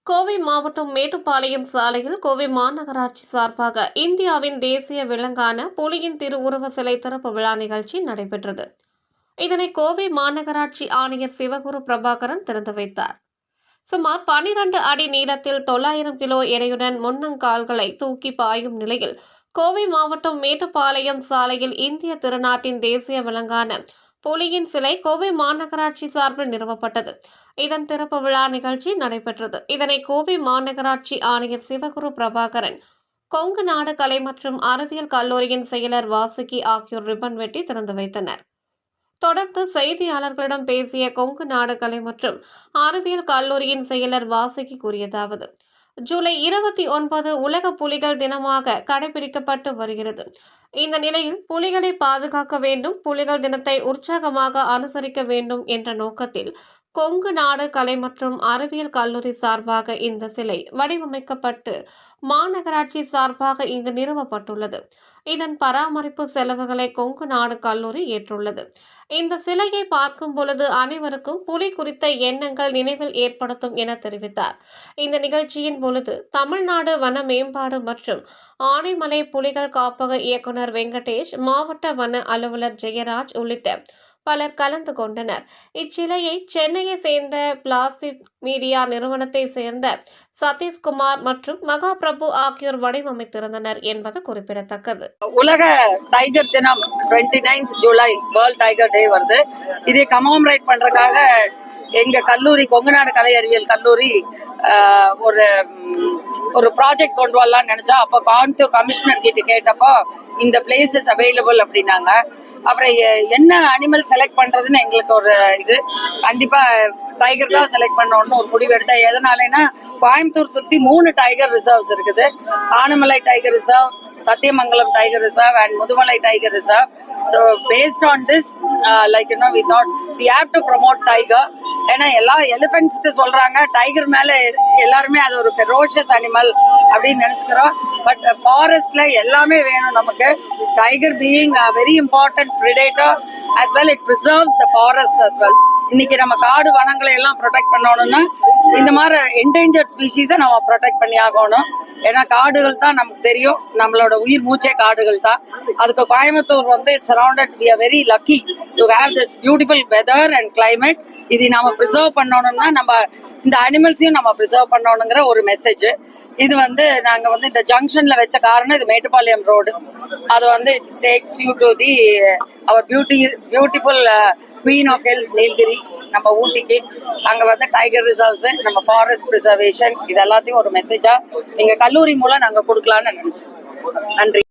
கோவை மாவட்டம் மேட்டுப்பாளையம் சாலையில் கோவை மாநகராட்சி சார்பாக இந்தியாவின் தேசிய விலங்கான புலியின் திருவுருவ சிலை திறப்பு விழா நிகழ்ச்சி நடைபெற்றது. இதனை கோவை மாநகராட்சி ஆணையர் சிவகுரு பிரபாகரன் திறந்து வைத்தார். சுமார் 12 அடி நீளத்தில் 900 கிலோ எடையுடன் முன்னங்கால்களை தூக்கி பாயும் நிலையில் கோவை மாவட்டம் மேட்டுப்பாளையம் சாலையில் இந்திய திருநாட்டின் தேசிய விலங்கான புலியின் சிலை கோவை மாநகராட்சி சார்பில் நிறுவப்பட்டது. இதன் திறப்பு விழா நிகழ்ச்சி நடைபெற்றது. இதனை கோவை மாநகராட்சி ஆணையர் சிவகுரு பிரபாகரன், கொங்கு நாடு கலை மற்றும் அறிவியல் கல்லூரியின் செயலர் வாசுகி ஆகியோர் ரிப்பன் வெட்டி திறந்து வைத்தனர். தொடர்ந்து செய்தியாளர்களிடம் பேசிய கொங்கு நாடு கலை மற்றும் அறிவியல் கல்லூரியின் செயலர் வாசுகி கூறியதாவது: ஜூலை 29 உலக புலிகள் தினமாக கடைபிடிக்கப்பட்டு வருகிறது. இந்த நிலையில் புலிகளை பாதுகாக்க வேண்டும், புலிகள் தினத்தை உற்சாகமாக அனுசரிக்க வேண்டும் என்ற நோக்கத்தில் கொங்கு நாடு கலை மற்றும் அறிவியல் கல்லூரி சார்பாக இந்த சிலை வடிவமைக்கப்பட்டு மாநகராட்சி சார்பாக இங்கு நிறுவப்பட்டுள்ளது. இதன் பராமரிப்பு செலவுகளை கொங்கு நாடு கல்லூரி ஏற்றுள்ளது. இந்த சிலையை பார்க்கும் பொழுது அனைவருக்கும் புலி குறித்த எண்ணங்கள் நினைவில் ஏற்படுத்தும் என தெரிவித்தார். இந்த நிகழ்ச்சியின் பொழுது தமிழ்நாடு வன மேம்பாடு மற்றும் ஆனைமலை புலிகள் காப்பக இயக்குனர் வெங்கடேஷ், மாவட்ட வன அலுவலர் ஜெயராஜ் உள்ளிட்ட பலர் கலந்து கொண்டனர். இச்சிலையை சென்னையை சேர்ந்த பிளாசிட் மீடியா நிறுவனத்தை சேர்ந்த சதீஷ்குமார் மற்றும் மகாபிரபு ஆகியோர் வடிவமைத்திருந்தனர் என்பது குறிப்பிடத்தக்கது. உலக டைகர் தினம் 29 ஜூலை வேர்ல்ட் டைகர் டே வருது. இதை கமோமரேட் பண்றதுக்காக எங்க கல்லூரி கொங்குநாடு கலை அறிவியல் கல்லூரி ஒரு ப்ராஜெக்ட் கொண்டு வரலாம்னு நினைச்சா, அப்போ கோயம்புத்தூர் கமிஷனர் கிட்ட கேட்டப்போ இந்த பிளேசஸ் அவைலபிள் அப்படின்னாங்க. அப்புறம் என்ன அனிமல் செலக்ட் பண்றதுன்னு எங்களுக்கு ஒரு கண்டிப்பா டைகர் தான் செலக்ட் பண்ணணும்னு ஒரு முடிவு எடுத்தேன். எதனாலனா கோயம்புத்தூர் சுத்தி 3 டைகர் ரிசர்வ்ஸ் இருக்குது. Anamalai tiger reserve, Sathyamangalam tiger reserve and Mudumalai tiger reserve. So based on this, we thought we have to promote tiger. ஏன்னா எல்லா எலிபென்ட்ஸ்க்கு சொல்றாங்க டைகர் மேல எல்லாருமே அது ஒரு ஃபெரோஷியஸ் அனிமல் அப்படின்னு நினைச்சுக்கிறோம். பட் ஃபாரஸ்ட்ல எல்லாமே வேணும் நமக்கு. Tiger being a very important predator as well, it preserves the forest as well. இன்னைக்கு நம்ம காடு வனங்களை எல்லாம் ப்ரொடெக்ட் பண்ணணும்னா இந்த மாதிரி என்டேஞ்சர்ட் ஸ்பீஷீஸை நம்ம ப்ரொடெக்ட் பண்ணி ஆகணும். ஏன்னா காடுகள் தான் நமக்கு தெரியும், நம்மளோட உயிர் மூச்சே காடுகள் தான். அதுக்கு Coimbatore it's surrounded, we are very lucky to have this beautiful weather and climate. இதை நாம ப்ரிசர்வ் பண்ணணும்னா நம்ம இந்த அனிமல்ஸையும் நம்ம ப்ரிசர்வ் பண்ணணுங்கிற ஒரு மெசேஜ். இது நாங்க இந்த ஜங்ஷன்ல வச்ச காரணம் இது மேட்டுப்பாளையம் ரோடு. அது it takes you to the our beautiful queen of hills Nilgiri, நம்ம ஊட்டிக்கு. அங்க டைகர் ரிசர்வ்ஸ், நம்ம ஃபாரஸ்ட் ப்ரிசர்வேஷன், இது எல்லாத்தையும் ஒரு மெசேஜா எங்க கல்லூரி மூலம் நாங்க கொடுக்கலாம்னு நினைச்சோம். நன்றி.